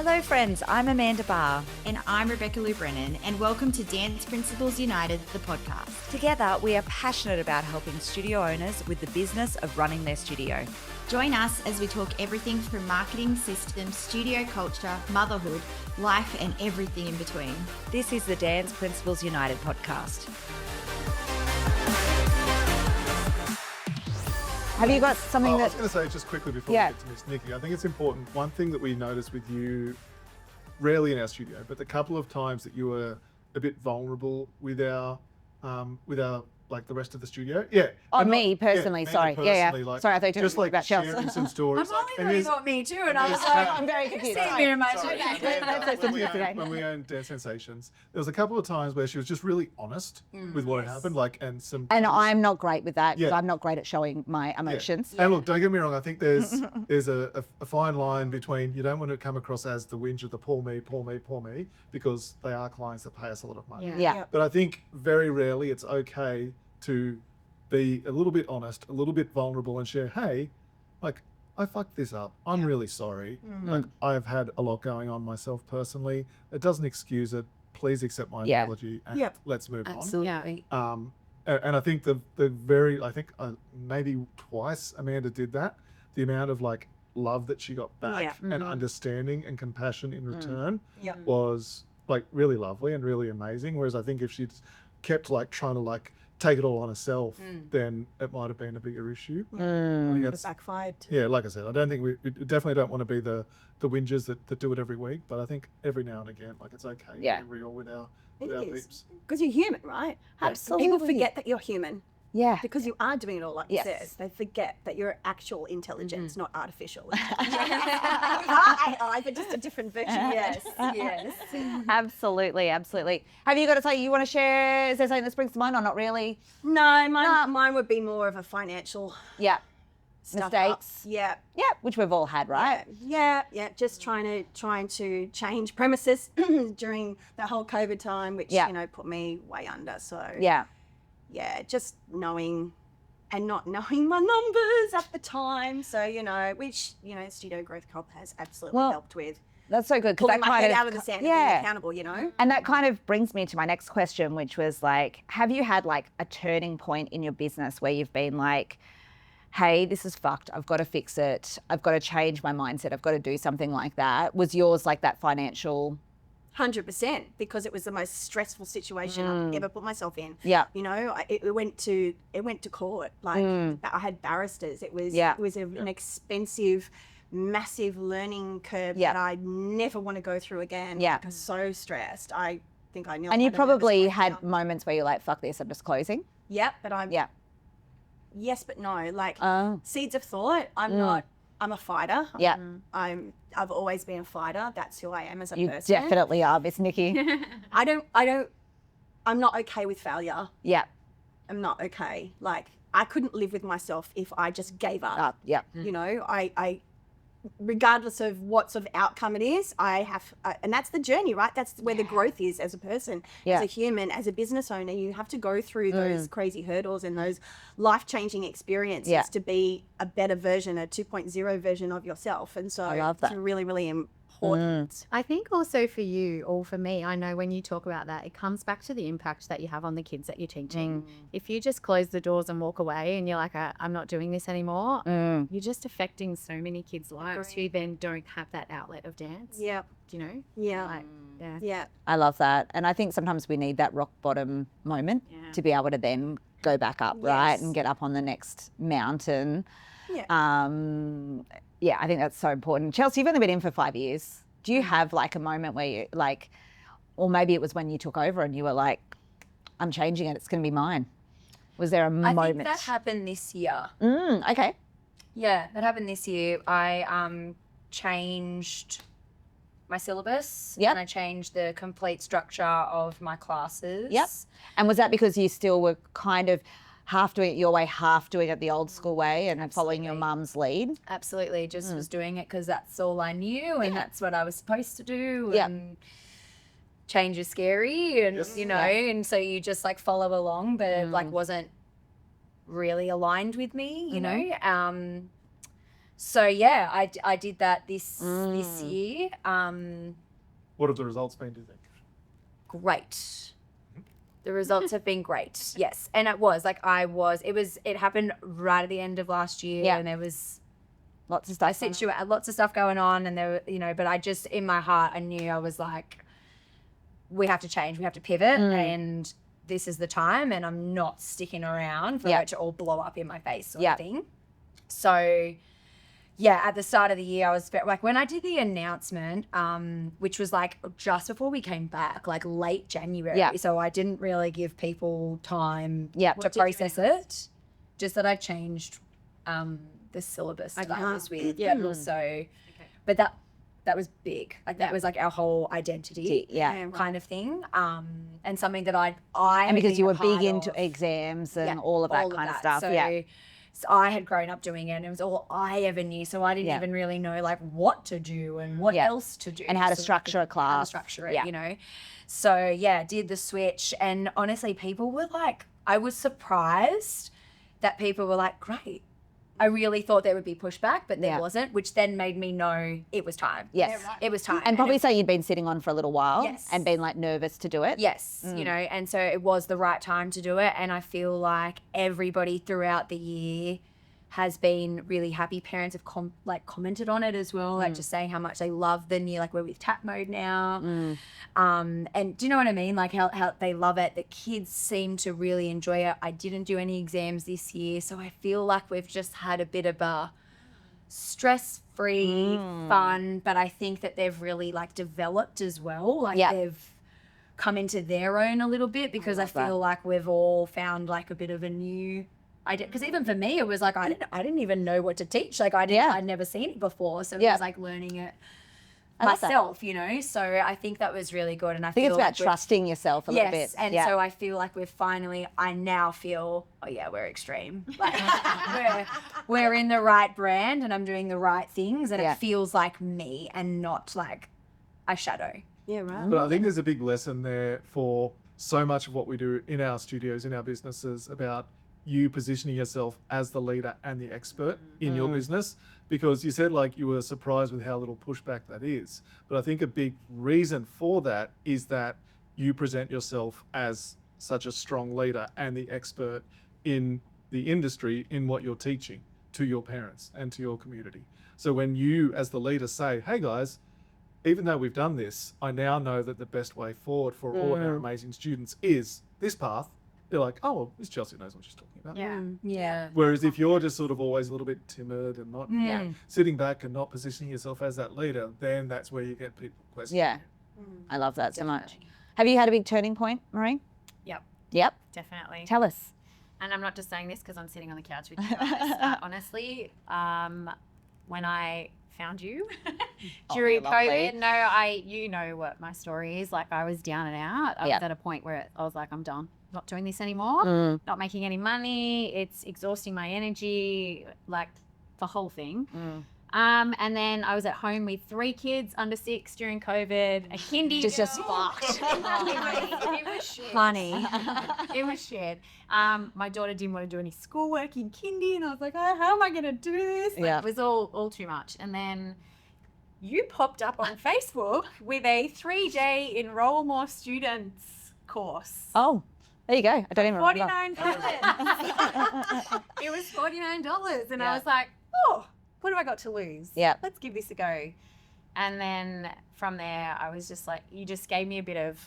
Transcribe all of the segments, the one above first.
Hello friends, I'm Amanda Barr. And I'm Rebecca Lou Brennan, and welcome to Dance Principles United, the podcast. Together, we are passionate about helping studio owners with the business of running their studio. Join us as we talk everything from marketing, systems, studio culture, motherhood, life, and everything in between. This is the Dance Principles United podcast. Have you got something I that... was going to say just quickly before we get to Miss Nicky, I think it's important. One thing that we noticed with you, rarely in our studio, but the couple of times that you were a bit vulnerable with our like the rest of the studio. Yeah. Oh, me personally, yeah, sorry. Personally, Yeah. Like, Sorry, I thought you were just like about sharing Chelsea. some stories. I've only thought me too, and I was like, I'm very confused. When we owned Dance Sensations, there was a couple of times where she was just really honest with what had happened, And I'm not great with that because Yeah. I'm not great at showing my emotions. And look, don't get me wrong. I think there's a fine line between you don't want to come across as the whinge of the poor me, because they are clients that pay us a lot of money. Yeah. But I think very rarely it's okay to be a little bit honest, a little bit vulnerable, and share, hey, like I fucked this up. I'm really sorry. Like I've had a lot going on myself personally. It doesn't excuse it. Please accept my apology and let's move on. absolutely. And I think maybe twice Amanda did that. The amount of like love that she got back and understanding and compassion in return was like really lovely and really amazing. Whereas I think if she'd kept like trying to like take it all on herself, then it might have been a bigger issue. I think that's Backfired. yeah, like I said, I don't think we definitely don't want to be the whingers that do it every week, but I think every now and again, like it's okay to be real with our peeps. Because you're human, right? Absolutely. People forget that you're human Yeah. because you are doing it all like Yes. you said. They forget that you're actual intelligence, not artificial intelligence. AI, but just a different version. Yes. Absolutely. Have you got something you want to share? Is there something that springs to mind or not really? No, mine would be more of a financial Yeah. stuff Mistakes. up. Yeah. Yeah, which we've all had, right? Yeah. Just trying to change premises during the whole COVID time, which put me way under. So Yeah. just knowing and not knowing my numbers at the time. So, which, Studio Growth Corp has absolutely helped with That's so good. 'Cause pulling that my kind head of, out of the sand and being accountable, And that kind of brings me to my next question, which was like, have you had like a turning point in your business where you've been like, hey, this is fucked. I've got to fix it. I've got to change my mindset. I've got to do something like that. Was yours like that financial? 100%, because it was the most stressful situation I've ever put myself in. Yeah. It went to court. Like I had barristers. It was an expensive, massive learning curve that I never want to go through again. Yeah. I was so stressed. I think I knew. And you probably had moments where you're like, fuck this, I'm just closing. Yeah, but I'm. Yeah. Yes, but no. Like seeds of thought. I'm a fighter. Yeah. I've always been a fighter. That's who I am as a You person. definitely are, Miss Nicky. I'm not okay with failure. Yeah. I'm not okay. Like I couldn't live with myself if I just gave up. Yeah. I regardless of what sort of outcome it is, I have, and that's the journey, right? That's where the growth is as a person, as a human, as a business owner. You have to go through those crazy hurdles and those life-changing experiences to be a better version, a 2.0 version of yourself. And so I love that. it's really, really important. I think also for you or for me, I know when you talk about that, it comes back to the impact that you have on the kids that you're teaching. If you just close the doors and walk away and you're like, I'm not doing this anymore, you're just affecting so many kids' lives who then don't have that outlet of dance. Yeah. Do you know? Yeah. Like, Yeah. I love that. And I think sometimes we need that rock bottom moment to be able to then go back up, right? And get up on the next mountain. Yeah. I think that's so important. Chelsea, you've only been in for 5 years. Do you have like a moment where you like, or maybe it was when you took over and you were like, I'm changing it, it's going to be mine. Was there a moment? I think that happened this year. Okay. Yeah, that happened this year. I changed my syllabus and I changed the complete structure of my classes. Yep. And was that because you still were kind of half doing it your way, half doing it the old school way and following your mum's lead? Absolutely. Just was doing it because that's all I knew and that's what I was supposed to do. Yeah. And change is scary and, and so you just like follow along, but it like wasn't really aligned with me, you know. So yeah, I did that this year. What have the results been, do you think? Great. The results have been great. Yes. And it was like it happened right at the end of last year and there was lots of stuff. Lots of stuff going on, and there were, but I just, in my heart, I knew I was like, we have to change, we have to pivot, and this is the time, and I'm not sticking around for it to all blow up in my face sort of thing. So yeah, at the start of the year, I was like, when I did the announcement, which was like just before we came back, like late January. So I didn't really give people time to process it. Just that I changed the syllabus that I was with. Yeah. Also, but that was big. Like that was like our whole identity kind of thing. And something that I and because you were big into exams and all of that kind of stuff. So I had grown up doing it, and it was all I ever knew. So I didn't even really know like what to do and what else to do. And how to structure a class. How to structure it, So yeah, did the switch. And honestly, people were like, I was surprised that people were like, great. I really thought there would be pushback, but there wasn't, which then made me know it was time. Yes. It was time. And probably say you'd been sitting on for a little while and been like nervous to do it. Yes. And so it was the right time to do it. And I feel like everybody throughout the year has been really happy. Parents have commented on it as well, like just saying how much they love the new, like we're with tap mode now. And do you know what I mean? Like how they love it. The kids seem to really enjoy it. I didn't do any exams this year, so I feel like we've just had a bit of a stress-free fun, but I think that they've really like developed as well. Like they've come into their own a little bit, because I feel like we've all found like a bit of a new idea. Because even for me, it was like I didn't even know what to teach. Like I'd never seen it before, so it was like learning it myself, So I think that was really good. And I think feel it's about like trusting yourself a little bit. And so I feel like I now feel, we're extreme. Like we're in the right brand, and I'm doing the right things, and it feels like me and not like a shadow. Yeah, right. But I think there's a big lesson there for so much of what we do in our studios, in our businesses, about you positioning yourself as the leader and the expert in your business. Because you said like you were surprised with how little pushback that is. But I think a big reason for that is that you present yourself as such a strong leader and the expert in the industry in what you're teaching to your parents and to your community. So when you as the leader say, hey guys, even though we've done this, I now know that the best way forward for all of our amazing students is this path. They're like, oh, well, Miss Chelsea knows what she's talking about. Yeah. Whereas if you're just sort of always a little bit timid and not sitting back and not positioning yourself as that leader, then that's where you get people questioning. Yeah. I love that so much. Have you had a big turning point, Maree? Yep. Definitely. Tell us. And I'm not just saying this because I'm sitting on the couch with you guys. Honestly, when I found you during COVID, you know what my story is. Like I was down and out. I was at a point where I was like, I'm done. Not doing this anymore. Not making any money. It's exhausting my energy, like the whole thing. And then I was at home with 3 kids under 6 during COVID. A kindy just fucked. It was shit. Honey. It was shit. My daughter didn't want to do any schoolwork in kindy, and I was like, oh, how am I going to do this? Like, it was all too much. And then you popped up on Facebook with a 3-day enroll more students course. Oh, there you go. I don't even remember. $49. It was $49, and I was like, oh, what have I got to lose? Yeah. Let's give this a go. And then from there, I was just like, you just gave me a bit of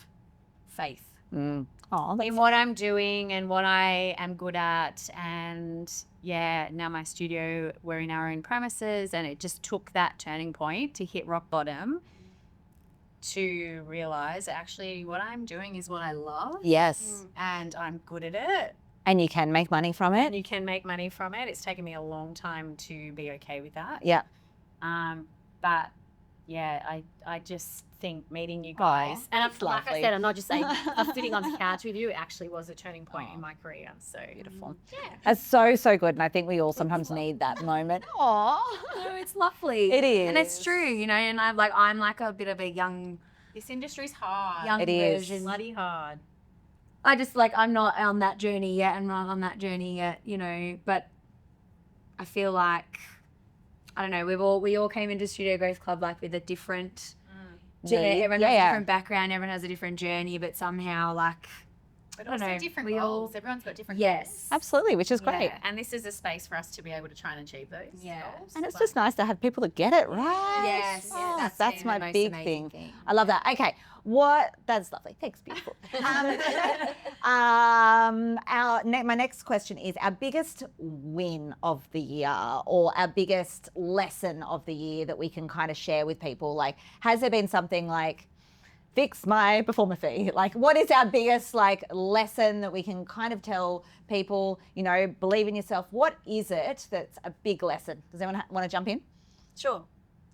faith in what I'm doing and what I am good at. And now my studio, we're in our own premises, and it just took that turning point to hit rock bottom to realize actually what I'm doing is what I love. Yes. And I'm good at it. And you can make money from it. And you can make money from it. It's taken me a long time to be okay with that. Yeah. But yeah, I just think meeting you guys, and like I said, I'm not just saying I'm sitting on the couch with you. It actually was a turning point in my career. So beautiful. That's so good. And I think we all sometimes need that moment. No, it's lovely. It is. And it's true, and I'm like a bit of a young. This industry's hard. Young version. Bloody hard. I just I'm not on that journey yet. I'm not on that journey yet, but I feel like I don't know, we all came into Studio Growth Club like with a different everyone has a different background, everyone has a different journey, but somehow like But I don't also know, different we all- goals. Everyone's got different yes. goals. Absolutely, which is great. Yeah. And this is a space for us to be able to try and achieve those goals. And it's just nice to have people that get it right. Yes, Oh, that's that's been my the most big amazing thing. thing. I love that. Okay, that's lovely. Thanks, beautiful. My next question is our biggest win of the year or our biggest lesson of the year that we can kind of share with people. Like, has there been something like, fix my performer fee? Like, what is our biggest like lesson that we can kind of tell people, you know, believe in yourself? What is it that's a big lesson? Does anyone want to jump in? Sure,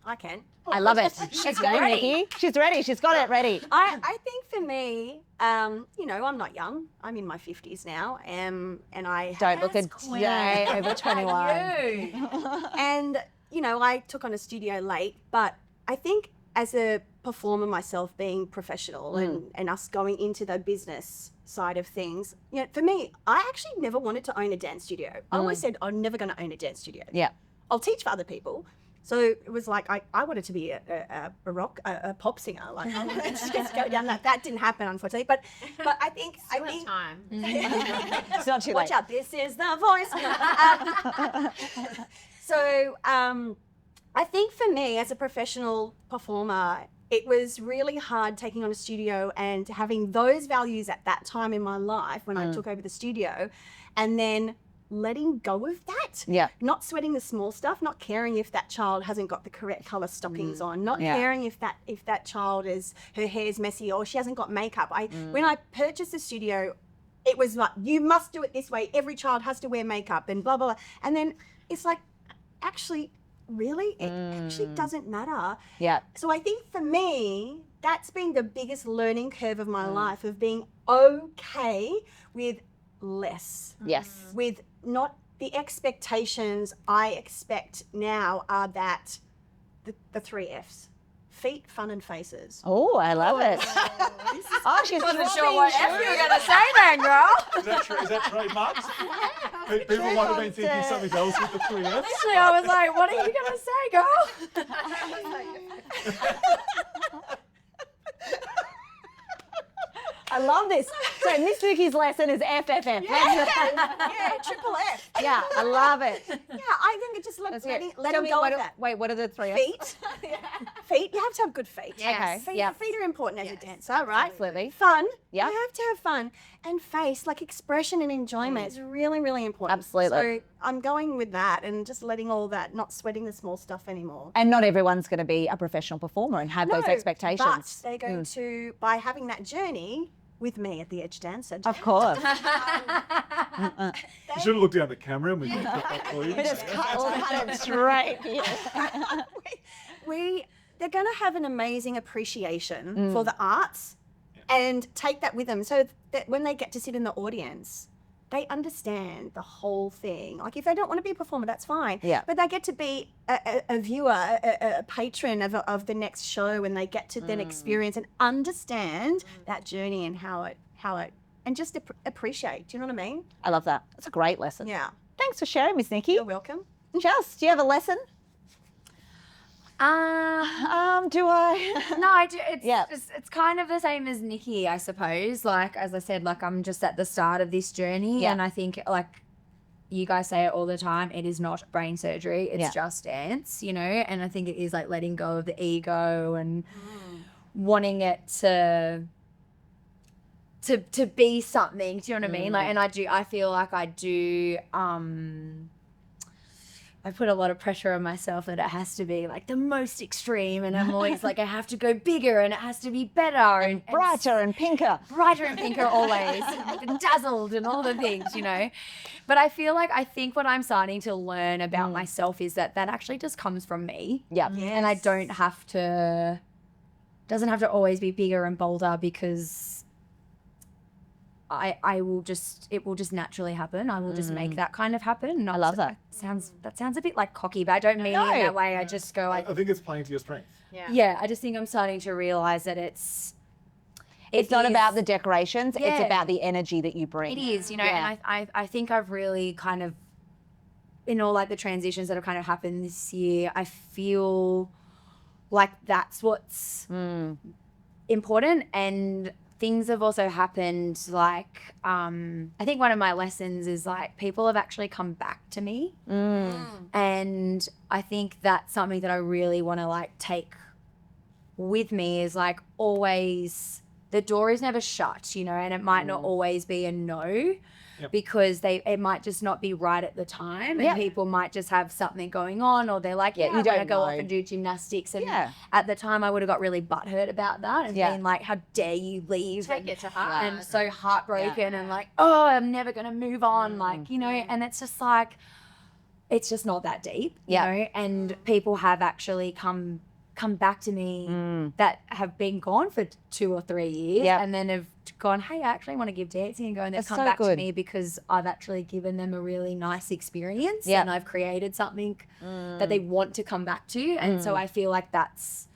I can. I love it. She's ready. Nikki. She's ready. She's got it ready. I think for me, you know, I'm not young. I'm in my 50s now, and I Don't look a day over 21. and you know, I took on a studio late, but I think as a performer myself, being professional and us going into the business side of things, you know, for me, I actually never wanted to own a dance studio. I always said I'm never going to own a dance studio. Yeah. I'll teach for other people. So it was like I wanted to be a pop singer. Like I wanted to just go down that. That didn't happen, unfortunately. But I think time. It's not too watch late. out, this is the voice. So I think for me as a professional performer, it was really hard taking on a studio and having those values at that time in my life when I took over the studio, and then letting go of that. Yeah. Not sweating the small stuff, not caring if that child hasn't got the correct color stockings on, not caring if that child her hair's messy or she hasn't got makeup. When I purchased the studio, it was like, you must do it this way. Every child has to wear makeup and blah, blah, blah. And then it's like, actually, really? It actually doesn't matter. Yeah. So I think for me, that's been the biggest learning curve of my life, of being okay with less. Yes. With not the expectations I expect now are that the 3 F's. Feet, fun and faces. Oh, I love it. Oh, she's Wasn't sure dropping what F you were going to say then, girl. Is that trademarked? People might have been thinking something else with the 3 Fs. Actually, I was like, what are you going to say, girl? I love this. So Miss Nikki's lesson is FFF. Yeah, triple F. Yeah, I love it. Yeah, I think it just letting Tell me, go what of that. wait, what are the 3 F's? Feet. Feet. You have to have good feet. Okay. Feet, Yeah. feet are important as a dancer, right? Absolutely. Fun. Yeah. You have to have fun. And face, like expression and enjoyment is really, really important. Absolutely. So I'm going with that and just letting all that, not sweating the small stuff anymore. And not everyone's going to be a professional performer and have those expectations. But they're going to, by having that journey with me at the Edge Dancer. Of course. You should have looked down the camera and we could cut that for you. We just cut it straight. They're going to have an amazing appreciation for the arts and take that with them, so that when they get to sit in the audience, they understand the whole thing. Like if they don't want to be a performer, that's fine. Yeah. But they get to be a viewer, a patron of the next show, and they get to then experience and understand that journey and how it and just appreciate. Do you know what I mean? I love that. That's a great lesson. Yeah. Thanks for sharing, Miss Nikki. You're welcome. Jess, do you have a lesson? Do I? No, I do. Yeah. It's kind of the same as Nikki, I suppose. Like, as I said, like I'm just at the start of this journey. Yeah. And I think, like you guys say it all the time, it is not brain surgery. It's just dance, you know? And I think it is like letting go of the ego and wanting it to be something. Do you know what I mean? Like, and I feel like I do, I put a lot of pressure on myself that it has to be like the most extreme, and I'm always like, I have to go bigger and it has to be better and Brighter and pinker. brighter and pinker always, and dazzled and all the things, you know. But I think what I'm starting to learn about myself is that actually just comes from me. Yeah. And I don't have to, doesn't have to always be bigger and bolder, because it will just naturally happen. I will just make that kind of happen. I love that. That sounds a bit like cocky, but I don't mean it in that way. I just go I think it's playing to your strength. yeah, I just think I'm starting to realize that it's not about the decorations. Yeah. It's about the energy that you bring. It is, you know, Yeah. and I think I've really kind of in all like the transitions that have kind of happened this year, I feel like that's what's important. And things have also happened like, I think one of my lessons is like people have actually come back to me. And I think that's something that I really want to like take with me is like always the door is never shut, you know, and it might not always be a no. Because it might just not be right at the time, and people might just have something going on, or they're like, you don't want to go off and do gymnastics. And at the time, I would have got really butthurt about that and been like, "How dare you leave?" Take it to heart. And so heartbroken and like, "Oh, I'm never gonna move on." Like, you know, and it's just like, it's just not that deep, you know. And people have actually come back to me that have been gone for 2 or 3 years and then have gone, hey, I actually want to give dancing and go, and they've come back to me because I've actually given them a really nice experience and I've created something that they want to come back to. And so I feel like that's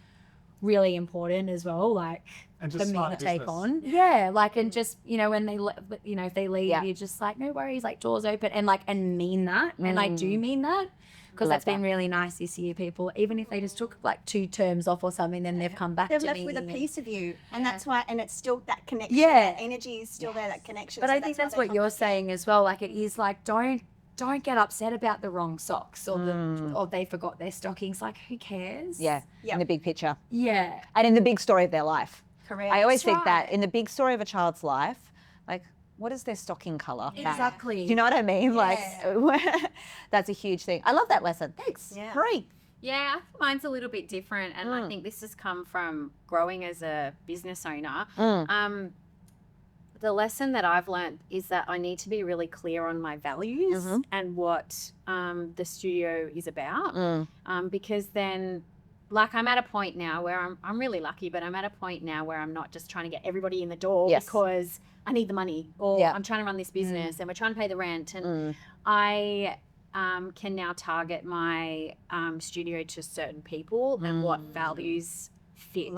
really important as well, like And for just me to smart take business. on. Yeah, like, and just, you know, when they, you know, if they leave, you're just like, no worries, like doors open, and like, and mean that. And I do mean that. Because that's been really nice this year, people. Even if they just took like 2 terms off or something, then they've come back They've to left me. with a piece of you, and that's why, and it's still that connection. Yeah. That energy is still there. That connection. But So I think that's why they what come you're back. saying as well. Like, it is like, don't get upset about the wrong socks or or they forgot their stockings. Like, who cares? Yeah, in the big picture. Yeah. And in the big story of their life. Correct. I always That's think that right. in the big story of a child's life, like, what is their stocking colour? Exactly. Do you know what I mean? Like, that's a huge thing. I love that lesson. Thanks. Yeah. Maree. Yeah, I think mine's a little bit different, and I think this has come from growing as a business owner. The lesson that I've learned is that I need to be really clear on my values and what the studio is about, because then, like, I'm at a point now where I'm really lucky, but I'm at a point now where I'm not just trying to get everybody in the door because I need the money, or I'm trying to run this business and we're trying to pay the rent, and I can now target my studio to certain people and what values fit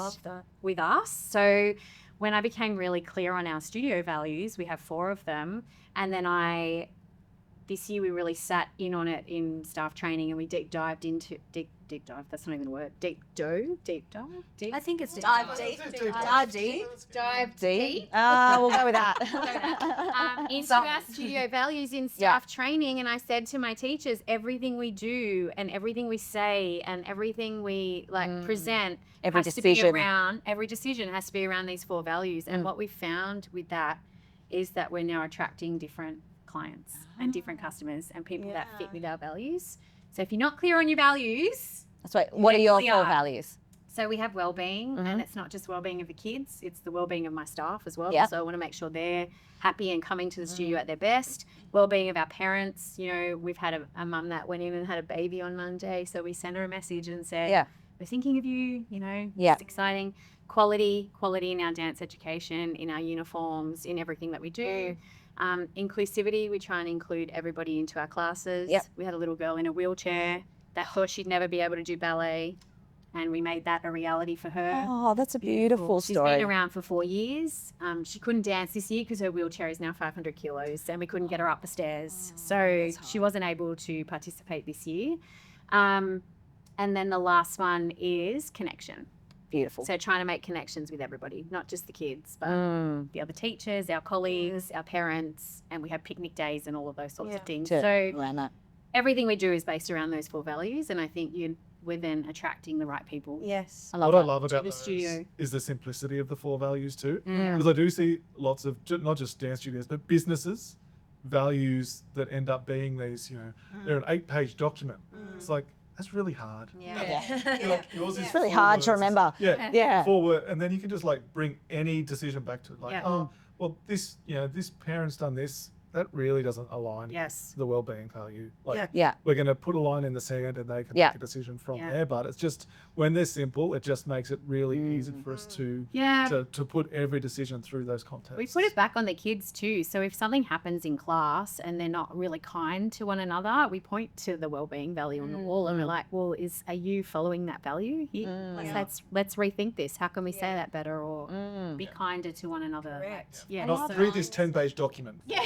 with us. So when I became really clear on our studio values, we have 4 of them, and then this year we really sat in on it in staff training, and we deep dive. That's not even a word. Deep dive. I think it's Dive deep. Dive deep. We'll go with that. Into our studio values in staff training, and I said to my teachers, everything we do and everything we say and everything we present Every has decision. to be around, every decision has to be around these 4 values. And what we found with that is that we're now attracting different clients and different customers and people that fit with our values. So if you're not clear on your values, That's right. What are your clear. 4 values? so we have well-being, and it's not just well-being of the kids, it's the well-being of my staff as well. Yeah. So I want to make sure they're happy and coming to the studio at their best. Well-being of our parents. You know, we've had a mum that went in and had a baby on Monday, so we sent her a message and said, we're thinking of you, you know, it's exciting. Quality in our dance education, in our uniforms, in everything that we do. Inclusivity, we try and include everybody into our classes. We had a little girl in a wheelchair that thought she'd never be able to do ballet, and we made that a reality for her. Oh, that's a beautiful She's story. been around for 4 years. She couldn't dance this year because her wheelchair is now 500 kilos and we couldn't get her up the stairs. So she wasn't able to participate this year. And then the last one is connection. Beautiful. So trying to make connections with everybody, not just the kids, but the other teachers, our colleagues, our parents, and we have picnic days and all of those sorts of things. So Around that. everything we do is based around those 4 values, and I think we're then attracting the right people. Yes. I love What I that. love about the those studio. is the simplicity of the 4 values too. Because I do see lots of, not just dance studios, but businesses, values that end up being these, you know, they're an 8-page document. It's like, that's really hard. Yours is It's really 4 hard to words. remember. Yeah. 4 words, and then you can just like bring any decision back to it. Like, oh, well, this, you know, this parent's done this. That really doesn't align Yes. to the well-being value. Like, Yeah. we're going to put a line in the sand and they can make a decision from there. But it's just, when they're simple, it just makes it really easy for us to put every decision through those contexts. We put it back on the kids too. So if something happens in class and they're not really kind to one another, we point to the well-being value on the wall and we're like, well, are you following that value here? Let's rethink this. How can we say that better, or be kinder to one another? Correct. Yeah. Not so- through this 10-page document. Yeah.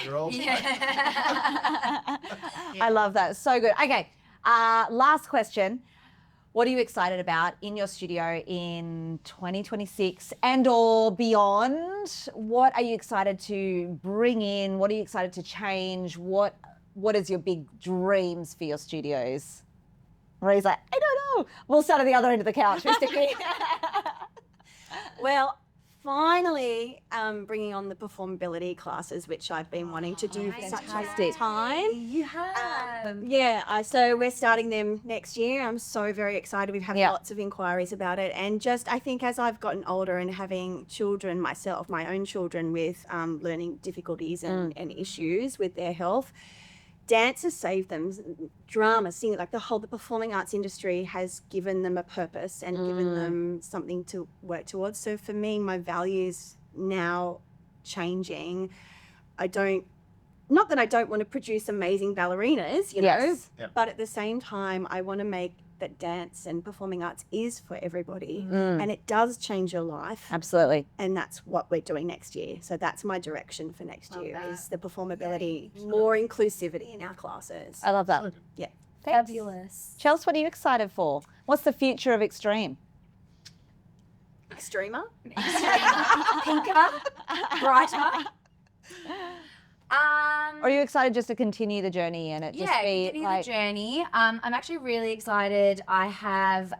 I love that. So good. Okay. Last question. What are you excited about in your studio in 2026 and or beyond? What are you excited to bring in? What are you excited to change? What is your big dreams for your studios? Maree's like, I don't know. We'll start at the other end of the couch. Who's Nicky? Well, finally bringing on the performability classes, which I've been wanting to do for such a time. You have. So we're starting them next year. I'm so very excited. We've had lots of inquiries about it. And just, I think as I've gotten older and having children myself, my own children with learning difficulties and issues with their health, dance has saved them. Drama, singing, like the performing arts industry has given them a purpose and given them something to work towards. So for me, my values now changing. Not that I don't want to produce amazing ballerinas, you know, but at the same time, I want to make that dance and performing arts is for everybody and it does change your life. Absolutely. And that's what we're doing next year. So that's my direction for next year is the performability, more inclusivity in our classes. I love that. Yeah. Thanks. Fabulous. Chels, what are you excited for? What's the future of Extreme? Extremer? Pinker, brighter. Or are you excited just to continue the journey and it just be continue like the journey. I'm actually really excited. I have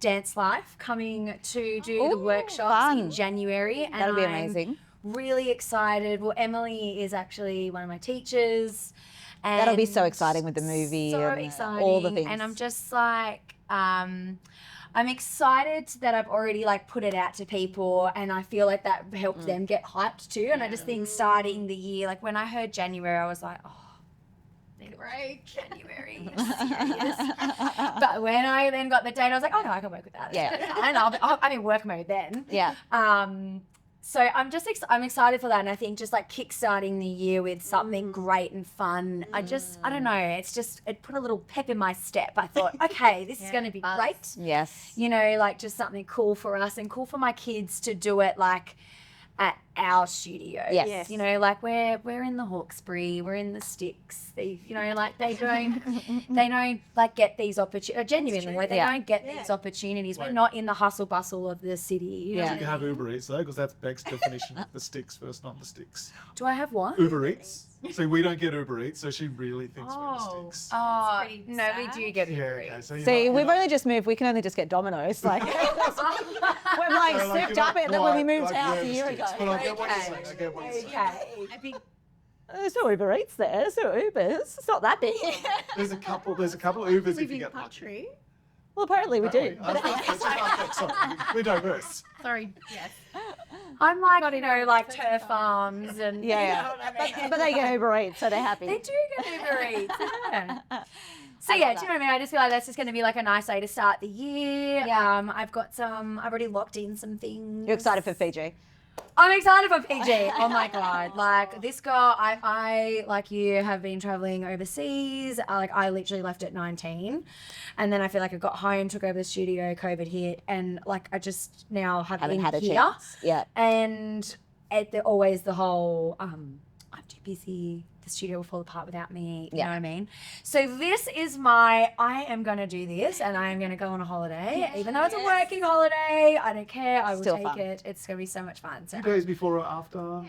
Dance Life coming to do the workshops in January, and that'll be amazing. I'm really excited. Well, Emily is actually one of my teachers. And That'll be so exciting with the movie and all the things. And I'm just like, I'm excited that I've already like put it out to people, and I feel like that helped them get hyped too. And I just think starting the year, like when I heard January, I was like, oh, great, January, serious. But when I then got the date, I was like, oh no, I can work with that. Yeah. And I'm in work mode then. Yeah. So I'm just I'm excited for that, and I think just like kickstarting the year with something great and fun. I don't know. It put a little pep in my step. I thought, okay, this is going to be great. Yes. You know, like just something cool for us and cool for my kids to do it like at our studio. Yes. You know, like we're in the Hawkesbury, we're in the Sticks. They, you know, like they don't like get these opportunities. Genuinely, like they don't get these opportunities. We're not in the hustle bustle of the city. You know You can have Uber Eats though, because that's Beck's definition of the sticks versus not the sticks. Do I have what? Uber Eats. So we don't get Uber Eats, so she really thinks we're the sticks. Oh, no, we do get Uber Okay, Eats. so See, we've only just moved. We can only just get Domino's. Like we're like souped up it. Then when we moved house a year ago. But I get what you're saying. I get what you're saying. Okay. I think There's no Uber Eats there. There's no Ubers. It's not that big. There's a couple of Ubers if you get lucky. Country. Well, apparently we do. Sorry, we're diverse. sorry, yes. I'm like, you know, like turf farms and Yeah, you yeah. know what I mean? But they get Uber Eats, so they're happy. They do get Uber Eats. Yeah. So yeah, do you know what I mean? I just feel like that's just going to be like a nice way to start the year. Yeah. I've already locked in some things. You're excited for Fiji? I'm excited for PG. Oh my God. Like this girl, I like you have been traveling overseas. I literally left at 19. And then I feel like I got home, took over the studio, COVID hit. And like, I just now haven't had a here. chance. Yeah. And always the whole, I'm too busy. The studio will fall apart without me. You know what I mean? So this is I am going to do this and I am going to go on a holiday. Even though it's a working holiday, I don't care. I will Still take fun. it. It's going to be so much fun. So Days before or after?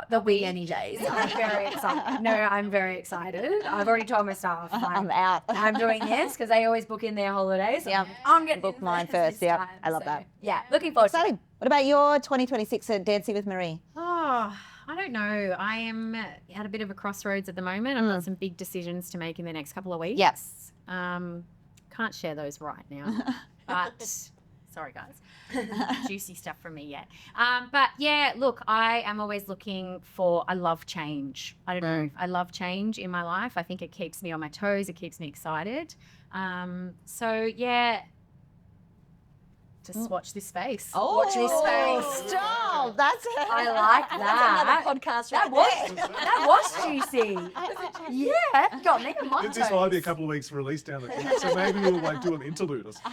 there'll be any days. I'm very excited. No, I'm very excited. I've already told my staff. I'm out. I'm doing this because they always book in their holidays. Yeah. I'm getting Book in mine this first. Yeah. time. I love So, that. Yeah. Looking forward to it. Exciting. What about your 2026 at Dancing with Maree? Oh, I don't know. I am at a bit of a crossroads at the moment. I've got some big decisions to make in the next couple of weeks. Yes. Can't share those right now. But sorry, guys. Juicy stuff from me yet. But yeah, look, I am always looking for, I love change. I don't know. I love change in my life. I think it keeps me on my toes. It keeps me excited. So yeah, just watch this space. Watch this space. Stop. That's it. I like that. Another podcast That was juicy. Yeah, got me. This might be a couple of weeks release down the track, so maybe we'll like do an interlude or something.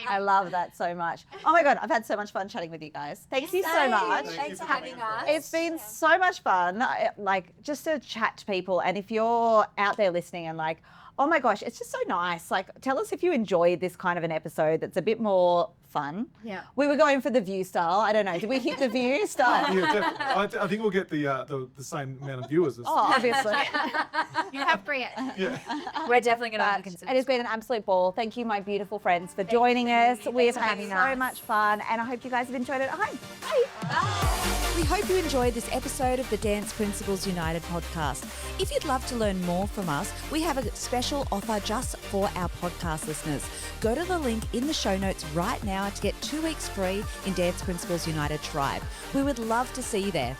I love that so much. Oh my God, I've had so much fun chatting with you guys. Thank you so much. Thanks for having us. It's been so much fun, like just to chat to people. And if you're out there listening and like, oh my gosh, it's just so nice. Like, tell us if you enjoyed this kind of an episode that's a bit more fun. Yeah. We were going for the view style. I don't know. Did we hit the view style? Yeah, definitely. I think we'll get the same amount of viewers as Oh, obviously. You have free it. yeah. We're definitely going to have to But consider. it has been an absolute ball. Thank you, my beautiful friends, for joining us. We've had having so us. much fun, and I hope you guys have enjoyed it at home. Bye. We hope you enjoyed this episode of the Dance Principles United podcast. If you'd love to learn more from us, we have a special offer just for our podcast listeners. Go to the link in the show notes right now to get 2 weeks free in Dance Principles United Tribe. We would love to see you there.